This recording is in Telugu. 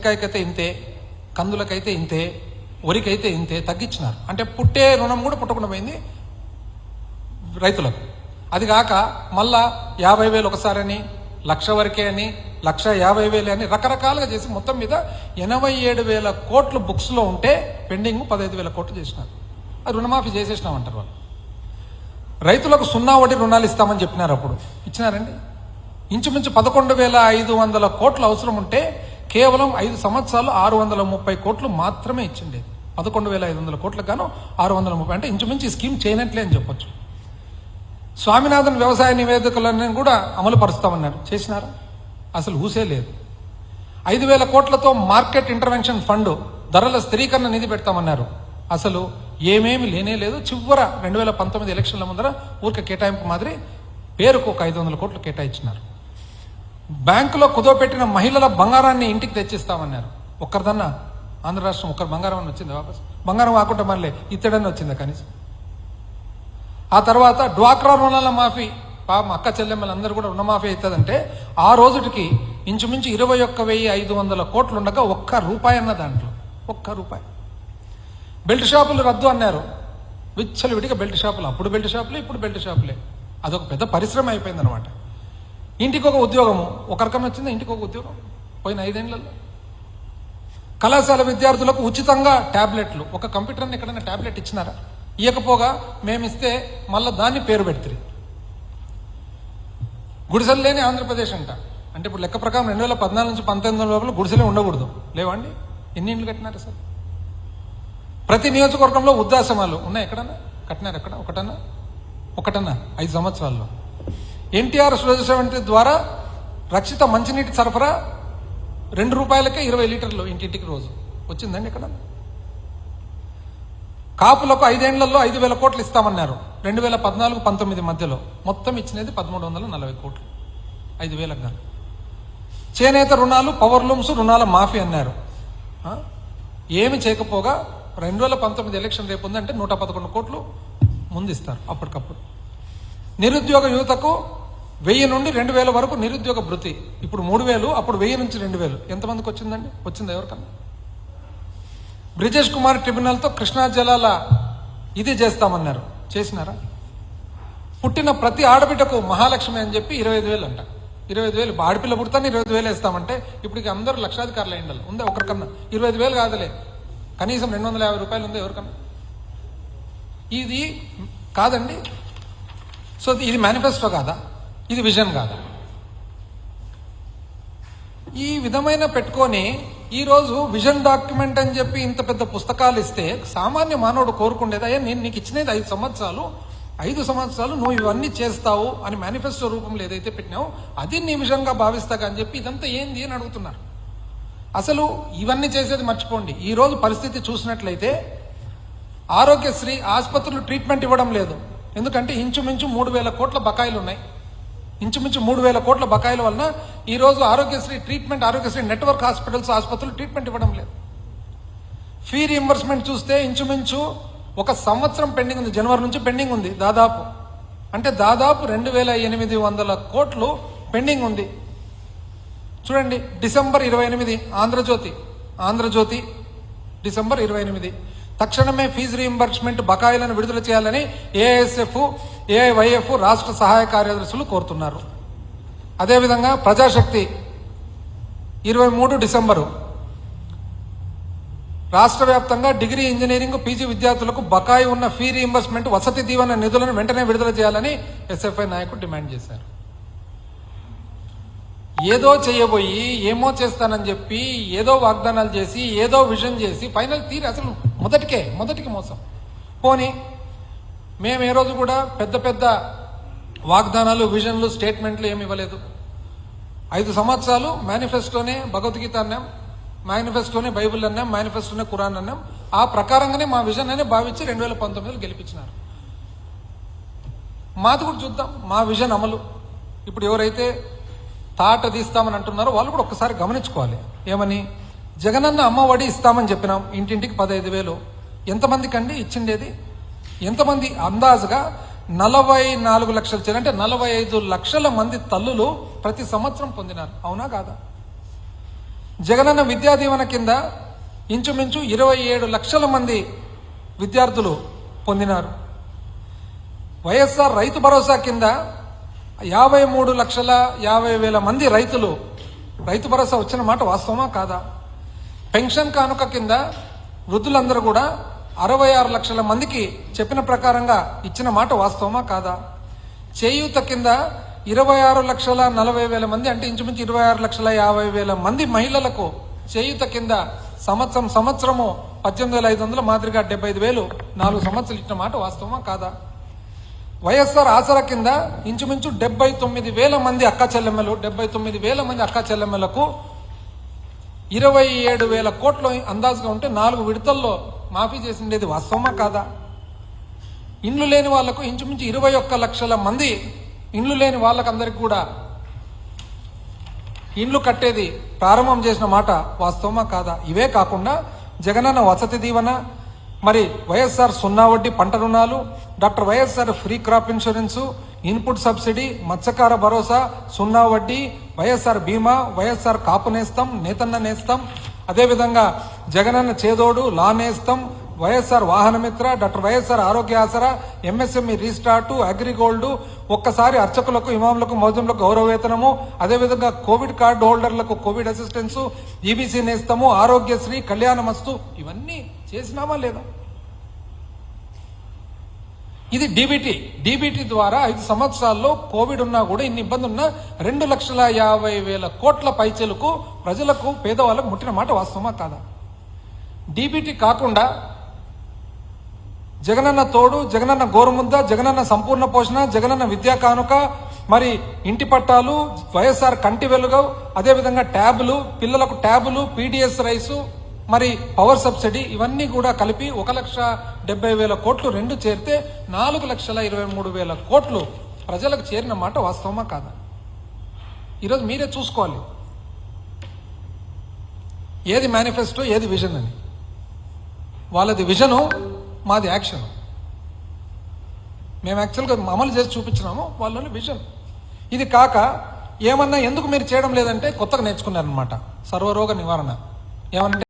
కాయకైతే ఇంతే, కందులకైతే ఇంతే, వరికైతే ఇంతే తగ్గించినారు. అంటే పుట్టే రుణం కూడా పుట్టకుండా పోయింది రైతులకు. అది కాక మళ్ళా 50,000 ఒకసారని, 1,00,000 వరకే అని, 1,50,000 అని రకరకాలుగా చేసి మొత్తం మీద 87,000 కోట్లు బుక్స్లో ఉంటే పెండింగ్ 15,000 కోట్లు చేసినారు. అది రుణమాఫీ చేసేసినామంటారు వాళ్ళు. రైతులకు 0 వడ్డీ రుణాలు ఇస్తామని చెప్పినారు. అప్పుడు ఇచ్చినారండి. ఇంచుమించు 11,500 కోట్లు అవసరం ఉంటే కేవలం 5 సంవత్సరాలు 630 కోట్లు మాత్రమే ఇచ్చిండేది. 11,500 కోట్లకు గాను 630, అంటే ఇంచుమించు ఈ స్కీమ్ చేయనట్లే అని చెప్పొచ్చు. స్వామినాథన్ వ్యవసాయ నివేదికలను కూడా అమలు పరుస్తామన్నారు. చేసినారా? అసలు ఊసే లేదు. 5,000 కోట్లతో మార్కెట్ ఇంటర్వెన్షన్ ఫండ్, ధరల స్థిరీకరణ నిధి పెడతామన్నారు. అసలు ఏమేమి లేనే లేదు. చివర 2019 ఎలక్షన్ల ముందర ఊరికే కేటాయింపు మాదిరి పేరుకు ఒక 500 కోట్లు కేటాయించినారు. బ్యాంకులో కుదోపెట్టిన మహిళల బంగారాన్ని ఇంటికి తెచ్చిస్తామన్నారు. ఒక్కరిదన్నా ఆంధ్ర రాష్ట్రం ఒక్కరు బంగారం అని వచ్చింది వాపస్? బంగారం కాకుండా మళ్ళీ ఇత్తడని వచ్చిందా కనీసం? ఆ తర్వాత డ్వాక్రా రుణాల మాఫీ, పాపం అక్క చెల్లెమ్మలందరూ కూడా రుణమాఫీ అవుతుందంటే ఆ రోజుకి ఇంచుమించు 21,500 కోట్లు ఉండగా ₹1 అన్న దాంట్లో ₹1. బెల్ట్ షాపులు రద్దు అన్నారు. విచ్చలవిడిగా బెల్ట్ షాపులు, అప్పుడు బెల్ట్ షాపులే, ఇప్పుడు బెల్ట్ షాపులే. అదొక పెద్ద పరిశ్రమ అయిపోయింది అనమాట. ఇంటికి ఒక ఉద్యోగము, ఒకరికన్నా వచ్చిందా ఇంటికి ఒక ఉద్యోగం పోయిన 5 ఏళ్లలో? కళాశాల విద్యార్థులకు ఉచితంగా ట్యాబ్లెట్లు, ఒక కంప్యూటర్ అని ఎక్కడైనా ట్యాబ్లెట్ ఇచ్చినారా? ఇవ్వకపోగా మేమిస్తే మళ్ళీ దాన్ని పేరు పెడుతుంది. గుడిసెలు లేని ఆంధ్రప్రదేశ్ అంట. అంటే ఇప్పుడు లెక్క ప్రకారం 2014 నుంచి 19 లోపల గుడిసెలే ఉండకూడదు. లేవండి? ఎన్ని ఇండ్లు కట్టినారు సార్? ప్రతి నియోజకవర్గంలో వృద్ధాశ్రమాలు ఉన్నాయి. ఎక్కడన్నా కట్టినారు? ఎక్కడ ఒకటన్నా 5 సంవత్సరాల్లో? ఎన్టీఆర్ సురక్ష ద్వారా రక్షిత మంచినీటి సరఫరా ₹2కే 20 లీటర్లు ఇంటింటికి రోజు వచ్చిందండి ఎక్కడ? కాపులకు 5 ఏళ్లలో 5,000 కోట్లు ఇస్తామన్నారు 2014-19 మధ్యలో. మొత్తం ఇచ్చినది 1,340 కోట్లు 5,000 గాను. చేనేత రుణాలు, పవర్ లూమ్స్ రుణాల మాఫీ అన్నారు. ఏమి చేయకపోగా 2019 ఎలక్షన్ రేపు ఉందంటే 111 కోట్లు ముందు ఇస్తారు అప్పటికప్పుడు. నిరుద్యోగ యువతకు 1000 నుండి 2,000 వరకు నిరుద్యోగ భృతి. ఇప్పుడు 3,000, అప్పుడు 1000 నుంచి 2,000. ఎంతమందికి వచ్చిందండి? వచ్చిందా ఎవరికన్నా? బ్రిజేష్ కుమార్ ట్రిబ్యునల్తో కృష్ణా జలాల ఇది చేస్తామన్నారు. చేసినారా? పుట్టిన ప్రతి ఆడబిడ్డకు మహాలక్ష్మి అని చెప్పి 25,000 అంట. 25,000 ఆడపిల్ల పుడతాను 25,000 వేస్తామంటే ఇప్పటికి అందరూ లక్షాధికారులు అయిండాలి. ఉందా ఒకరికన్నా? 25,000 కాదులే, కనీసం ₹250 ఉందా ఎవరికన్నా? ఇది కాదండి. సో ఇది మేనిఫెస్టో కాదా? ఇది విజన్ కాదా? ఈ విధమైన పెట్టుకొని ఈరోజు విజన్ డాక్యుమెంట్ అని చెప్పి ఇంత పెద్ద పుస్తకాలు ఇస్తే సామాన్య మానవుడు కోరుకుండేది, అయ్యా నేను నీకు ఇచ్చినది 5 సంవత్సరాలు నువ్వు ఇవన్నీ చేస్తావు అని మేనిఫెస్టో రూపంలో ఏదైతే పెట్టినావు అది నీ విజన్గా భావిస్తాగా అని చెప్పి ఇదంతా ఏంది అని అడుగుతున్నారు. అసలు ఇవన్నీ చేసేది మర్చిపోండి. ఈ రోజు పరిస్థితి చూసినట్లయితే ఆరోగ్యశ్రీ ఆసుపత్రులు ట్రీట్మెంట్ ఇవ్వడం లేదు. ఎందుకంటే ఇంచుమించు 3,000 కోట్ల బకాయిలు ఉన్నాయి. ఇంచుమించు 3,000 కోట్ల బకాయిల వలన ఈరోజు ఆరోగ్యశ్రీ నెట్వర్క్ ఆసుపత్రులు ట్రీట్మెంట్ ఇవ్వడం లేదు. ఫీ రీయింబర్స్మెంట్ చూస్తే ఇంచుమించు 1 సంవత్సరం పెండింగ్ ఉంది. జనవరి నుంచి పెండింగ్ ఉంది దాదాపు. అంటే దాదాపు 2,800 కోట్లు పెండింగ్ ఉంది. చూడండి, డిసెంబర్ 28 ఆంధ్రజ్యోతి డిసెంబర్ 28 తక్షణమే ఫీజు రీయింబర్స్మెంట్ బకాయిలను విడుదల చేయాలని ఏఐఎస్ఎఫ్, ఏఐవైఎఫ్ రాష్ట్ర సహాయ కార్యదర్శులు కోరుతున్నారు. అదేవిధంగా ప్రజాశక్తి 23 డిసెంబరు రాష్ట్ర వ్యాప్తంగా డిగ్రీ, ఇంజనీరింగ్, పీజీ విద్యార్థులకు బకాయి ఉన్న ఫీ రీయింబర్స్మెంట్, వసతి దీవెన నిధులను వెంటనే విడుదల చేయాలని ఎస్ఎఫ్ఐ నాయకుడు డిమాండ్ చేశారు. ఏదో చేయబోయి ఏమో చేస్తానని చెప్పి ఏదో వాగ్దానాలు చేసి ఏదో విజన్ చేసి ఫైనల్ తీరి అసలు మొదటికి మోసం. పోనీ మేము ఏ రోజు కూడా పెద్ద వాగ్దానాలు, విజన్లు, స్టేట్మెంట్లు ఏమి ఇవ్వలేదు. 5 సంవత్సరాలు మేనిఫెస్టోనే భగవద్గీత అన్నాం, మేనిఫెస్టోనే బైబిల్ అన్నాం, మేనిఫెస్టోనే ఖురాన్ అన్నాం. ఆ ప్రకారంగానే మా విజన్ అనే భావించి 2019లో గెలిపించినారు. మాది కూడా చూద్దాం, మా విజన్ అమలు. ఇప్పుడు ఎవరైతే తాట తీస్తామని అంటున్నారో వాళ్ళు కూడా ఒక్కసారి గమనించుకోవాలి. ఏమని? జగనన్న అమ్మఒడి ఇస్తామని చెప్పినాం, ఇంటింటికి 15,000. ఎంతమందికి అండి ఇచ్చిండేది? ఎంతమంది? అందాజుగా 44 లక్షల, అంటే 45 లక్షల మంది తల్లులు ప్రతి సంవత్సరం పొందినారు. అవునా కాదా? జగనన్న విద్యా దీవెన కింద ఇంచుమించు 27 లక్షల మంది విద్యార్థులు పొందినారు. వైఎస్ఆర్ రైతు భరోసా కింద 53,50,000 మంది రైతులు రైతు భరోసా వచ్చిన మాట వాస్తవమా కాదా? పెన్షన్ కానుక కింద వృద్ధులందరూ కూడా 66 లక్షల మందికి చెప్పిన ప్రకారంగా ఇచ్చిన మాట వాస్తవమా కాదా? చేయూత కింద 26,40,000 మంది అంటే ఇంచుమించు 26,50,000 మంది మహిళలకు చేయూత కింద సంవత్సరము 18,500 మాదిరిగా 75,000 4 సంవత్సరాలు ఇచ్చిన మాట వాస్తవమా కాదా? వైఎస్ఆర్ ఆసరా కింద ఇంచుమించు 79,000 మంది అక్క చెల్లెమ్మలు 79,000 మంది అక్క చెల్లెమ్మలకు 27,000 కోట్లు అందాజుగా ఉంటే 4 విడతల్లో మాఫీ చేసిండేది వాస్తవమా కాదా? ఇండ్లు లేని వాళ్లకు ఇంచుమించు 21 లక్షల మంది ఇండ్లు లేని వాళ్ళకందరికి కూడా ఇండ్లు కట్టేది ప్రారంభం చేసిన మాట వాస్తవమా కాదా? ఇవే కాకుండా జగనన్న వసతి దీవెన, మరి వైఎస్ఆర్ 0 వడ్డీ పంట రుణాలు, doctor YSR free crop insurance, input subsidy, మత్స్యకార భరోసా, 0 వడ్డీ, వైఎస్ఆర్ బీమా, వైఎస్ఆర్ కాపు నేస్తం, నేతన్న నేస్తం, అదేవిధంగా జగనన్న చేదోడు, లా నేస్తం, వైఎస్ఆర్ వాహనమిత్ర, డాక్టర్ వైఎస్ఆర్ ఆరోగ్య ఆసరా, ఎంఎస్ఎంఈ రీస్టార్టు, అగ్రిగోల్డ్, ఒక్కసారి అర్చకులకు, ఇమాములకు, మౌజంలకు గౌరవ వేతనము, అదేవిధంగా కోవిడ్ కార్డు హోల్డర్లకు కోవిడ్ అసిస్టెన్స్, ఈబీసీ నేస్తము, ఆరోగ్యశ్రీ, కళ్యాణమస్తు, ఇవన్నీ చేసినామా లేదా? ఇది డీబీటీ ద్వారా 5 సంవత్సరాల్లో కోవిడ్ ఉన్నా కూడా ఇన్ని ఇబ్బంది ఉన్నా 2,50,000 కోట్ల పైచలకు ప్రజలకు, పేదవాళ్ళకు ముట్టిన మాట వాస్తవమా కాదా? డీబీటీ కాకుండా జగనన్న తోడు, జగనన్న గోరుముద్ద, జగనన్న సంపూర్ణ పోషణ, జగనన్న విద్యా కానుక, మరి ఇంటి పట్టాలు, వైఎస్ఆర్ కంటి వెలుగు, అదేవిధంగా ట్యాబులు, పిల్లలకు ట్యాబులు, పీడిఎస్ రైసు, మరి పవర్ సబ్సిడీ, ఇవన్నీ కూడా కలిపి 1,70,000 కోట్లు రెండు చేరితే 4,23,000 కోట్లు ప్రజలకు చేరిన మాట వాస్తవమా కాదా? ఈరోజు మీరే చూసుకోవాలి ఏది మేనిఫెస్టో, ఏది విజన్ అని. వాళ్ళది విజను, మాది యాక్షన్. మేము యాక్చువల్గా అమలు చేసి చూపించినాము, వాళ్ళని విజన్. ఇది కాక ఏమన్నా ఎందుకు మీరు చేయడం లేదంటే కొత్తగా నేర్చుకున్నారనమాట సర్వరోగ నివారణ. ఏమన్నా